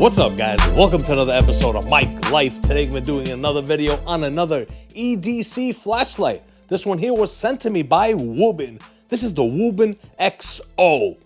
What's up, guys? Welcome to another episode of Mike Life. Today we're doing another video on another EDC flashlight. This one here was sent to me by Wuben. This is the Wuben XO,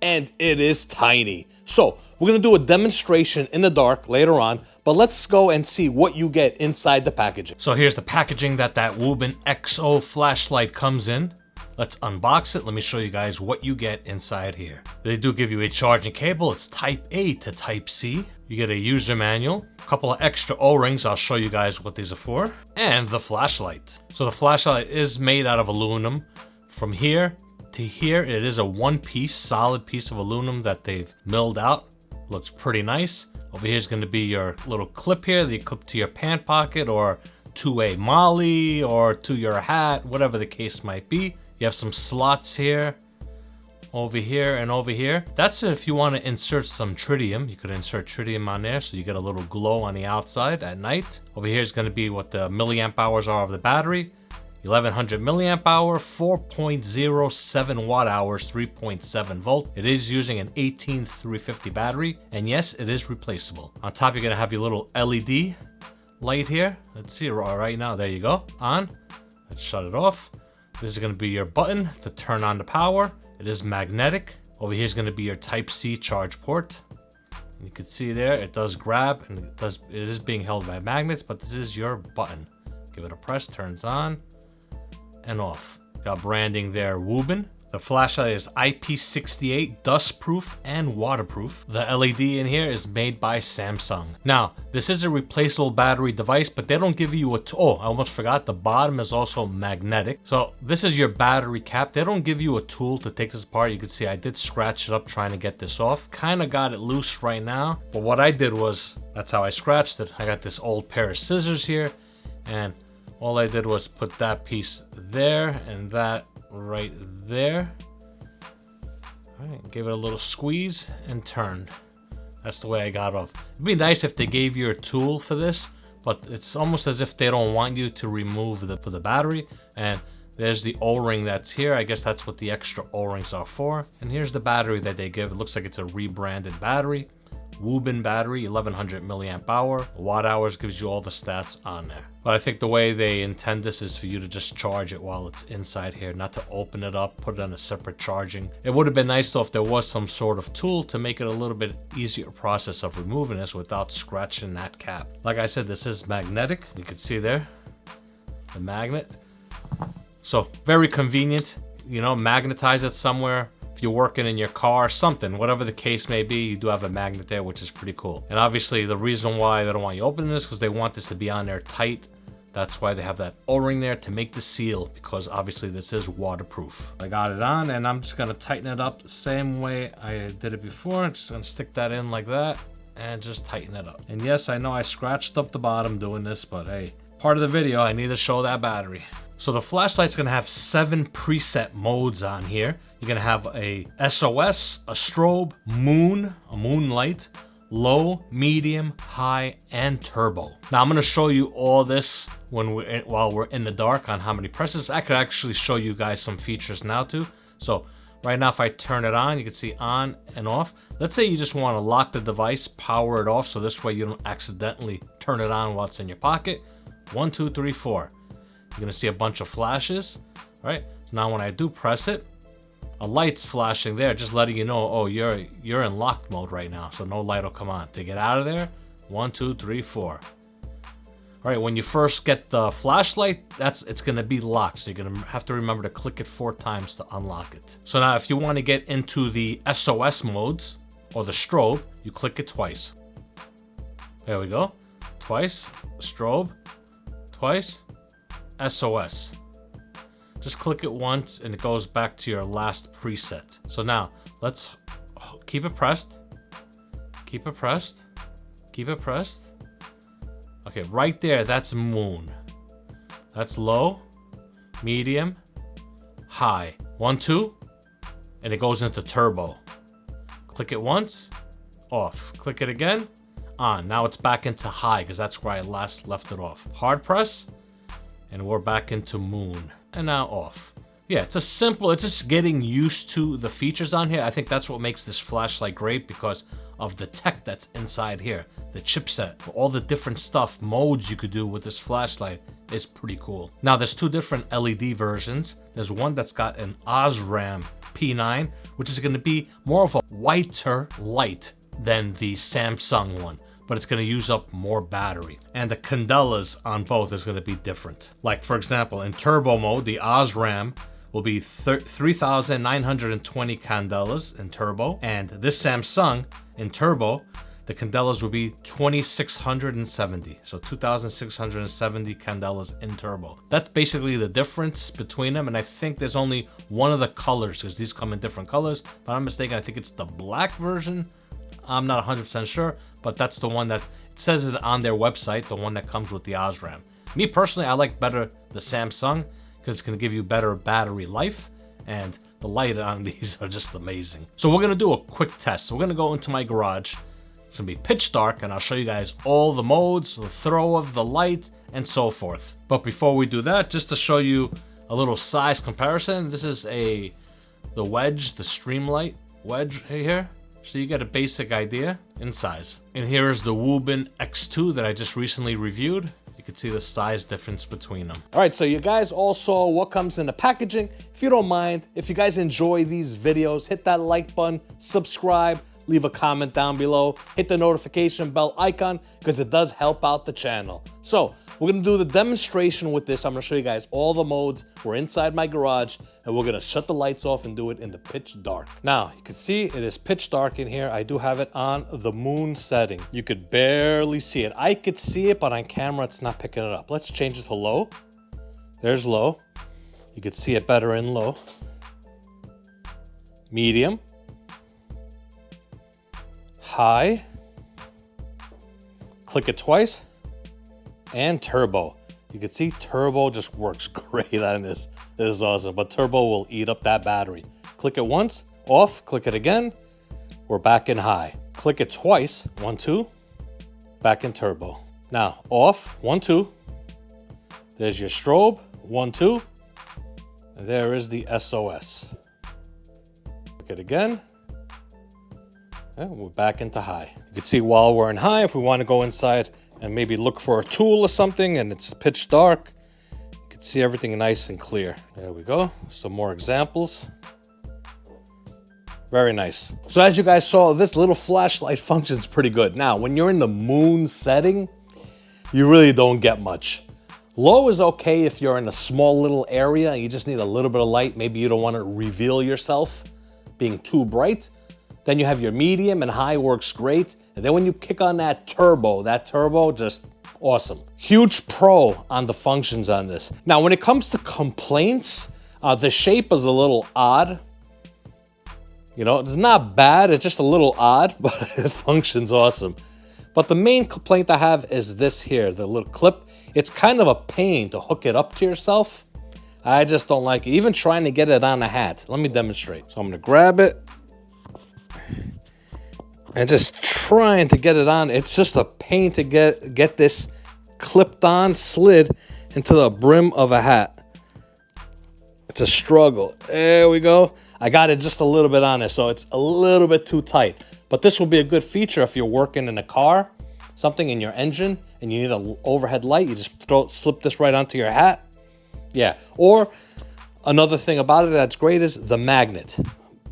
and it is tiny. So we're gonna do a demonstration in the dark later on, but let's go and see what you get inside the packaging. So here's the packaging that Wuben XO flashlight comes in. Let's unbox it. Let me show you guys what you get inside here. They do give you a charging cable. It's type A to type C. You get a user manual, a couple of extra O-rings. I'll show you guys what these are for, and the flashlight. So the flashlight is made out of aluminum. From here to here, it is a one-piece, solid piece of aluminum that they've milled out. Looks pretty nice. Over here is going to be your little clip here that you clip to your pant pocket or to a molly or to your hat, whatever the case might be. You have some slots here, over here, and over here. That's if you want to insert some tritium. You could insert tritium on there so you get a little glow on the outside at night. Over here is going to be what the milliamp hours are of the battery. 1100 milliamp hour, 4.07 watt hours, 3.7 volt. It is using an 18350 battery, and yes, it is replaceable. On top, you're going to have your little LED light here. Let's see right now. There you go. On. Let's shut it off. This is going to be your button to turn on the power. It is magnetic. Over here is going to be your type C charge port. You can see there it does grab, and it is being held by magnets, but this is your button. Give it a press, turns on and off. Got branding there, Wuben. The flashlight is IP68, dust proof and waterproof. The LED in here is made by Samsung. Now, this is a replaceable battery device, but they don't give you oh, I almost forgot, the bottom is also magnetic. So this is your battery cap. They don't give you a tool to take this apart. You can see I did scratch it up trying to get this off. Kind of got it loose right now, but what I did was, that's how I scratched it. I got this old pair of scissors here, and all I did was put that piece there and that right there. All right, give it a little squeeze and turned. That's the way I got off. It'd be nice if they gave you a tool for this, but it's almost as if they don't want you to remove the battery. And there's the O-ring that's here. I guess that's what the extra O-rings are for. And here's the battery that they give. It looks like it's a rebranded battery. Wuben battery, 1100 milliamp hour. Watt hours gives you all the stats on there. But I think the way they intend this is for you to just charge it while it's inside here, not to open it up, put it on a separate charging. It would have been nice though if there was some sort of tool to make it a little bit easier process of removing this without scratching that cap. Like I said, this is magnetic. You can see there, the magnet. So very convenient, you know, magnetize it somewhere. You're working in your car, something, whatever the case may be, you do have a magnet there, which is pretty cool. And obviously the reason why they don't want you opening this because they want this to be on there tight. That's why they have that O-ring there to make the seal, because obviously this is waterproof. I got it on and I'm just gonna tighten it up the same way I did it before. I'm just gonna stick that in like that and just tighten it up. And yes, I know I scratched up the bottom doing this, but hey, part of the video, I need to show that battery. So the flashlight's gonna have 7 preset modes on here. You're gonna have a SOS, a strobe, moon, a moonlight, low, medium, high, and turbo. Now I'm gonna show you all this while we're in the dark on how many presses. I could actually show you guys some features now too. So right now if I turn it on, you can see on and off. Let's say you just wanna lock the device, power it off, so this way you don't accidentally turn it on while it's in your pocket. 1, 2, 3, 4. You're gonna see a bunch of flashes. All right, so now when I do press it, a light's flashing there, just letting you know, oh, you're in locked mode right now, so no light will come on. To get out of there, 1, 2, 3, 4. All right, when you first get the flashlight, it's gonna be locked, so you're gonna have to remember to click it 4 times to unlock it. So now if you wanna get into the SOS modes, or the strobe, you click it twice. There we go, twice, strobe, twice, SOS. Just click it once and it goes back to your last preset. So now let's keep it pressed, keep it pressed, keep it pressed. Okay, right there, that's moon. That's low, medium, high. 1, 2, and it goes into turbo. Click it once, off. Click it again, on. Now it's back into high because that's where I last left it off. Hard press, and we're back into moon, and now off. Yeah, it's just getting used to the features on here. I think that's what makes this flashlight great, because of the tech that's inside here, the chipset, all the different stuff, modes you could do with this flashlight is pretty cool. Now there's two different LED versions. There's one that's got an Osram P9, which is going to be more of a whiter light than the Samsung one, but it's going to use up more battery. And the candelas on both is going to be different. Like for example, in turbo mode, the Osram will be 3,920 candelas in turbo, and this Samsung in turbo, the candelas will be 2,670. So 2,670 candelas in turbo. That's basically the difference between them, and I think there's only one of the colors, because these come in different colors. If I'm not mistaken, I think it's the black version. I'm not 100% sure, but that's the one that it says it on their website, the one that comes with the Osram. Me personally, I like better the Samsung, because it's going to give you better battery life, and the light on these are just amazing. So we're going to do a quick test. So we're going to go into my garage. It's going to be pitch dark, and I'll show you guys all the modes, the throw of the light, and so forth. But before we do that, just to show you a little size comparison, this is the wedge, the Streamlight wedge here. So you get a basic idea in size. And here is the Wuben X2 that I just recently reviewed. You can see the size difference between them. All right, so you guys all saw what comes in the packaging. If you don't mind, if you guys enjoy these videos, hit that like button, subscribe, leave a comment down below, hit the notification bell icon, because it does help out the channel. So we're gonna do the demonstration with this. I'm gonna show you guys all the modes. We're inside my garage, and we're gonna shut the lights off and do it in the pitch dark. Now, you can see it is pitch dark in here. I do have it on the moon setting. You could barely see it. I could see it, but on camera, it's not picking it up. Let's change it to low. There's low. You could see it better in low. Medium. High. Click it twice. And turbo. You can see turbo just works great on this. This is awesome, but turbo will eat up that battery. Click it once, off, click it again. We're back in high. Click it twice, 1, 2, back in turbo. Now, off, 1, 2. There's your strobe, 1, 2. And there is the SOS. Click it again. And we're back into high. You can see while we're in high, if we want to go inside and maybe look for a tool or something and it's pitch dark, you can see everything nice and clear. There we go. Some more examples. Very nice. So as you guys saw, this little flashlight functions pretty good. Now, when you're in the moon setting, you really don't get much. Low is okay if you're in a small little area and you just need a little bit of light. Maybe you don't want to reveal yourself being too bright. Then you have your medium, and high works great. And then when you kick on that turbo just awesome. Huge pro on the functions on this. Now, when it comes to complaints, the shape is a little odd. You know, it's not bad, it's just a little odd, but it functions awesome. But the main complaint I have is this here, the little clip. It's kind of a pain to hook it up to yourself. I just don't like it. Even trying to get it on a hat. Let me demonstrate. So I'm gonna grab it. And just trying to get it on. It's just a pain to get this clipped on, slid into the brim of a hat. It's a struggle. There we go. I got it just a little bit on there, so it's a little bit too tight. But this will be a good feature if you're working in a car, something in your engine, and you need an overhead light. You just slip this right onto your hat. Yeah. Or another thing about it that's great is the magnet.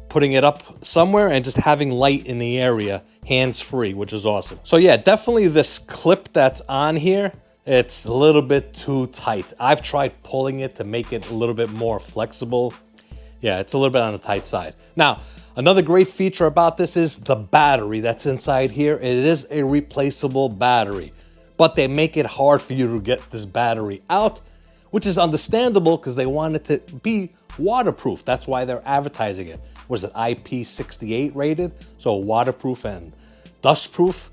Putting it up somewhere and just having light in the area, hands-free, which is awesome. So yeah, definitely this clip that's on here, it's a little bit too tight. I've tried pulling it to make it a little bit more flexible. Yeah, it's a little bit on the tight side. Now, another great feature about this is the battery that's inside here. It is a replaceable battery, but they make it hard for you to get this battery out, which is understandable because they want it to be waterproof. That's why they're advertising it. Was it IP68 rated? So waterproof and dustproof.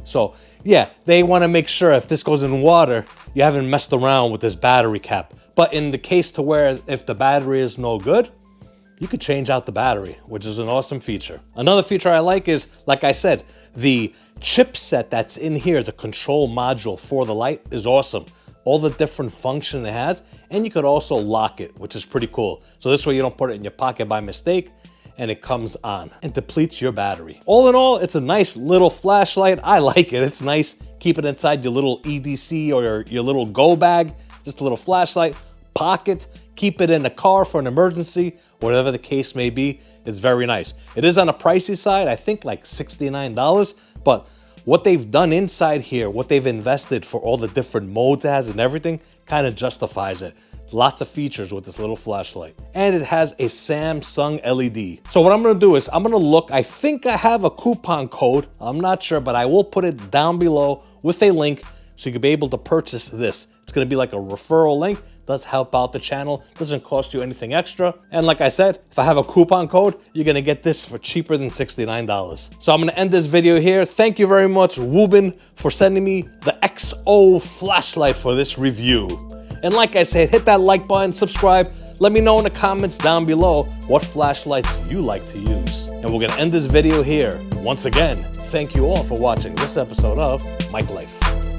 So yeah, they want to make sure if this goes in water, you haven't messed around with this battery cap. But in the case to where if the battery is no good, you could change out the battery, which is an awesome feature. Another feature I like is, like I said, the chipset that's in here, the control module for the light is awesome. All the different function it has, and you could also lock it, which is pretty cool. So this way you don't put it in your pocket by mistake, and it comes on and depletes your battery. All in all, it's a nice little flashlight. I like it. It's nice. Keep it inside your little EDC or your little go bag. Just a little flashlight, pocket. Keep it in the car for an emergency, whatever the case may be. It's very nice. It is on a pricey side, I think like $69, but what they've done inside here, what they've invested for all the different modes it has and everything, kind of justifies it. Lots of features with this little flashlight. And it has a Samsung LED. So what I'm gonna do is I'm gonna look, I think I have a coupon code. I'm not sure, but I will put it down below with a link so you can be able to purchase this. It's gonna be like a referral link. Does help out the channel, doesn't cost you anything extra. And like I said, if I have a coupon code, you're gonna get this for cheaper than $69. So I'm gonna end this video here. Thank you very much, Wuben, for sending me the XO flashlight for this review. And like I said, hit that like button, subscribe. Let me know in the comments down below what flashlights you like to use. And we're gonna end this video here. Once again, thank you all for watching this episode of Mike Life.